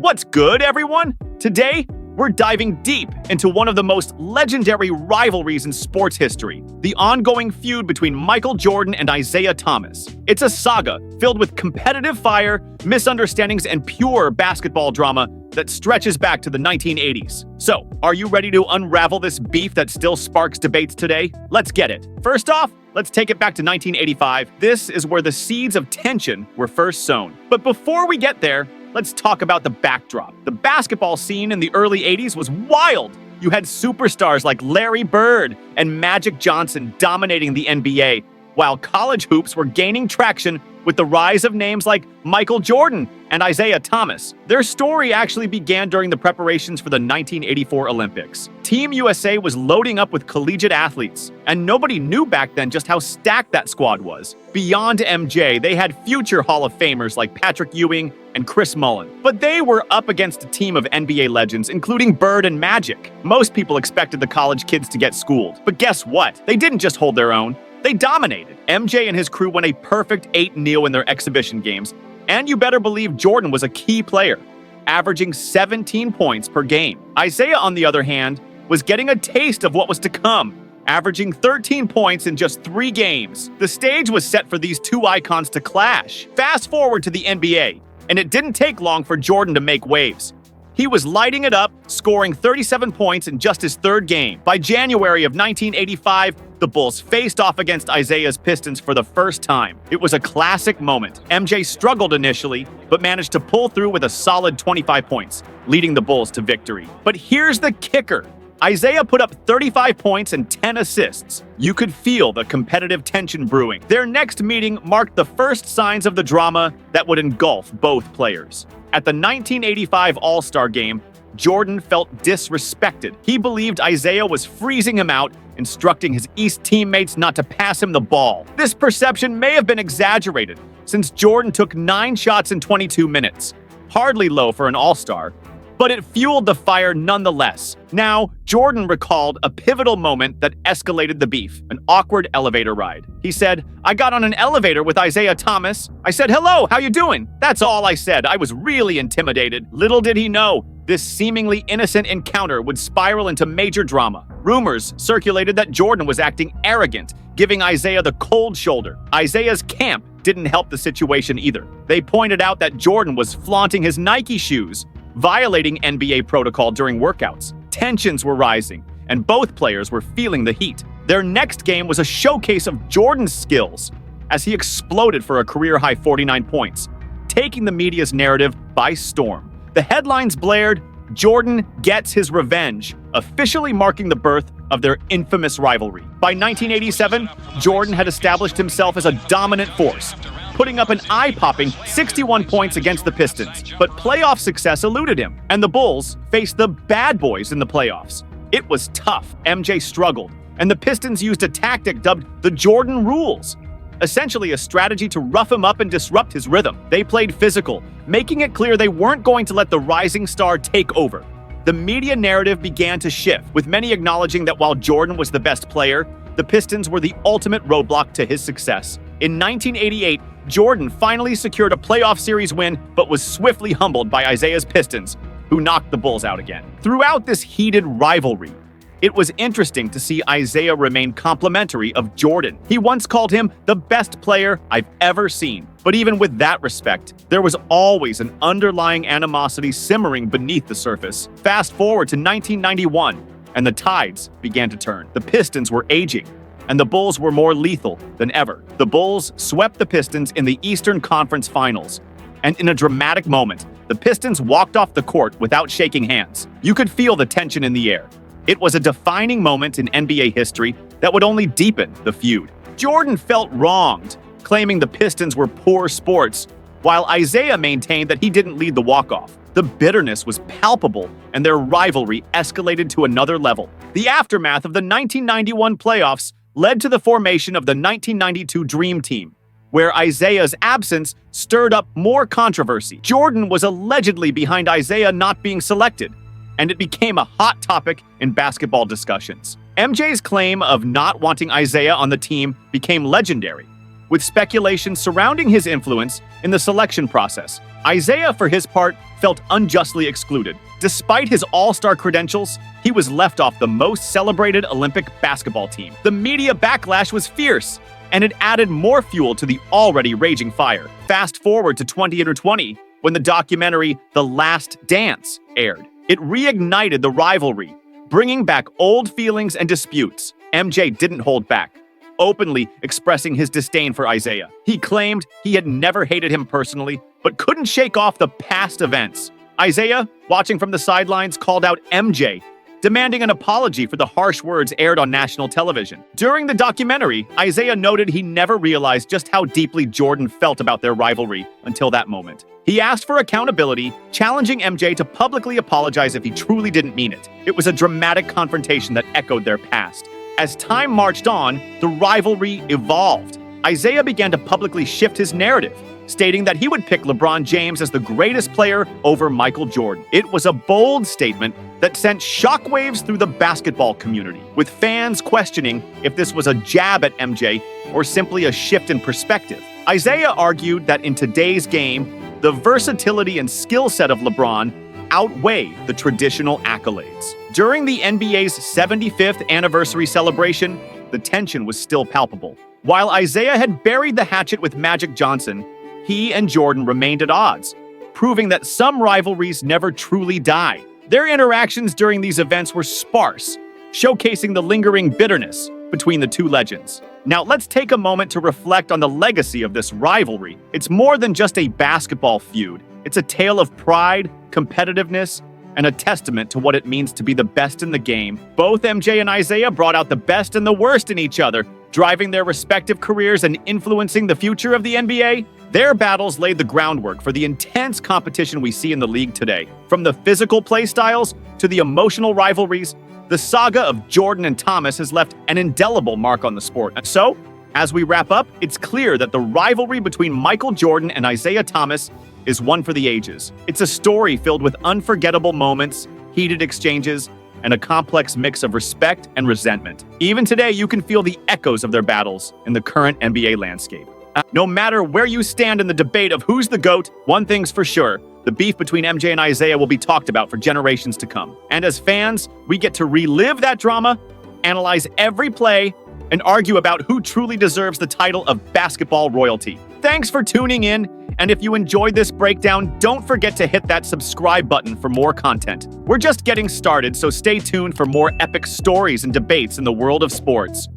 What's good, everyone? Today, we're diving deep into one of the most legendary rivalries in sports history, the ongoing feud between Michael Jordan and Isaiah Thomas. It's a saga filled with competitive fire, misunderstandings, and pure basketball drama that stretches back to the 1980s. So, are you ready to unravel this beef that still sparks debates today? Let's get it. First off, let's take it back to 1985. This is where the seeds of tension were first sown. But before we get there, let's talk about the backdrop. The basketball scene in the early 80s was wild. You had superstars like Larry Bird and Magic Johnson dominating the NBA, while college hoops were gaining traction with the rise of names like Michael Jordan and Isaiah Thomas. Their story actually began during the preparations for the 1984 Olympics. Team USA was loading up with collegiate athletes, and nobody knew back then just how stacked that squad was. Beyond MJ, they had future Hall of Famers like Patrick Ewing and Chris Mullin. But they were up against a team of NBA legends, including Bird and Magic. Most people expected the college kids to get schooled. But guess what? They didn't just hold their own. They dominated. MJ and his crew won a perfect 8-0 in their exhibition games, and you better believe Jordan was a key player, averaging 17 points per game. Isaiah, on the other hand, was getting a taste of what was to come, averaging 13 points in just 3 games. The stage was set for these two icons to clash. Fast forward to the NBA, and it didn't take long for Jordan to make waves. He was lighting it up, scoring 37 points in just his 3rd game. By January of 1985, the Bulls faced off against Isaiah's Pistons for the first time. It was a classic moment. MJ struggled initially, but managed to pull through with a solid 25 points, leading the Bulls to victory. But here's the kicker. Isaiah put up 35 points and 10 assists. You could feel the competitive tension brewing. Their next meeting marked the first signs of the drama that would engulf both players. At the 1985 All-Star Game, Jordan felt disrespected. He believed Isaiah was freezing him out, instructing his East teammates not to pass him the ball. This perception may have been exaggerated, since Jordan took 9 shots in 22 minutes. Hardly low for an All-Star, but it fueled the fire nonetheless. Now, Jordan recalled a pivotal moment that escalated the beef, an awkward elevator ride. He said, "I got on an elevator with Isaiah Thomas. I said, 'Hello, how you doing?' That's all I said. I was really intimidated." Little did he know, this seemingly innocent encounter would spiral into major drama. Rumors circulated that Jordan was acting arrogant, giving Isaiah the cold shoulder. Isaiah's camp didn't help the situation either. They pointed out that Jordan was flaunting his Nike shoes, violating NBA protocol during workouts. Tensions were rising, and both players were feeling the heat. Their next game was a showcase of Jordan's skills, as he exploded for a career-high 49 points, taking the media's narrative by storm. The headlines blared, "Jordan gets his revenge," officially marking the birth of their infamous rivalry. By 1987, Jordan had established himself as a dominant force, putting up an eye-popping 61 points against the Pistons. But playoff success eluded him, and the Bulls faced the bad boys in the playoffs. It was tough. MJ struggled, and the Pistons used a tactic dubbed the Jordan Rules, essentially a strategy to rough him up and disrupt his rhythm. They played physical, making it clear they weren't going to let the rising star take over. The media narrative began to shift, with many acknowledging that while Jordan was the best player, the Pistons were the ultimate roadblock to his success. In 1988, Jordan finally secured a playoff series win, but was swiftly humbled by Isaiah's Pistons, who knocked the Bulls out again. Throughout this heated rivalry, it was interesting to see Isaiah remain complimentary of Jordan. He once called him the best player I've ever seen. But even with that respect, there was always an underlying animosity simmering beneath the surface. Fast forward to 1991, and the tides began to turn. The Pistons were aging, and the Bulls were more lethal than ever. The Bulls swept the Pistons in the Eastern Conference Finals, and in a dramatic moment, the Pistons walked off the court without shaking hands. You could feel the tension in the air. It was a defining moment in NBA history that would only deepen the feud. Jordan felt wronged, claiming the Pistons were poor sports, while Isaiah maintained that he didn't lead the walk-off. The bitterness was palpable, and their rivalry escalated to another level. The aftermath of the 1991 playoffs led to the formation of the 1992 Dream Team, where Isaiah's absence stirred up more controversy. Jordan was allegedly behind Isaiah not being selected, and it became a hot topic in basketball discussions. MJ's claim of not wanting Isaiah on the team became legendary, with speculation surrounding his influence in the selection process. Isaiah, for his part, felt unjustly excluded. Despite his all-star credentials, he was left off the most celebrated Olympic basketball team. The media backlash was fierce, and it added more fuel to the already raging fire. Fast forward to 2020, when the documentary The Last Dance aired. It reignited the rivalry, bringing back old feelings and disputes. MJ didn't hold back, openly expressing his disdain for Isaiah. He claimed he had never hated him personally, but couldn't shake off the past events. Isaiah, watching from the sidelines, called out MJ, demanding an apology for the harsh words aired on national television. During the documentary, Isaiah noted he never realized just how deeply Jordan felt about their rivalry until that moment. He asked for accountability, challenging MJ to publicly apologize if he truly didn't mean it. It was a dramatic confrontation that echoed their past. As time marched on, the rivalry evolved. Isaiah began to publicly shift his narrative, stating that he would pick LeBron James as the greatest player over Michael Jordan. It was a bold statement that sent shockwaves through the basketball community, with fans questioning if this was a jab at MJ or simply a shift in perspective. Isaiah argued that in today's game, the versatility and skill set of LeBron outweigh the traditional accolades. During the NBA's 75th anniversary celebration, the tension was still palpable. While Isaiah had buried the hatchet with Magic Johnson, he and Jordan remained at odds, proving that some rivalries never truly die. Their interactions during these events were sparse, showcasing the lingering bitterness between the two legends. Now, let's take a moment to reflect on the legacy of this rivalry. It's more than just a basketball feud. It's a tale of pride, competitiveness, and a testament to what it means to be the best in the game. Both MJ and Isaiah brought out the best and the worst in each other, driving their respective careers and influencing the future of the NBA. Their battles laid the groundwork for the intense competition we see in the league today. From the physical play styles to the emotional rivalries, the saga of Jordan and Thomas has left an indelible mark on the sport. And so, as we wrap up, it's clear that the rivalry between Michael Jordan and Isaiah Thomas is one for the ages. It's a story filled with unforgettable moments, heated exchanges, and a complex mix of respect and resentment. Even today, you can feel the echoes of their battles in the current NBA landscape. No matter where you stand in the debate of who's the GOAT, one thing's for sure: the beef between MJ and Isaiah will be talked about for generations to come. And as fans, we get to relive that drama, analyze every play, and argue about who truly deserves the title of basketball royalty. Thanks for tuning in, and if you enjoyed this breakdown, don't forget to hit that subscribe button for more content. We're just getting started, so stay tuned for more epic stories and debates in the world of sports.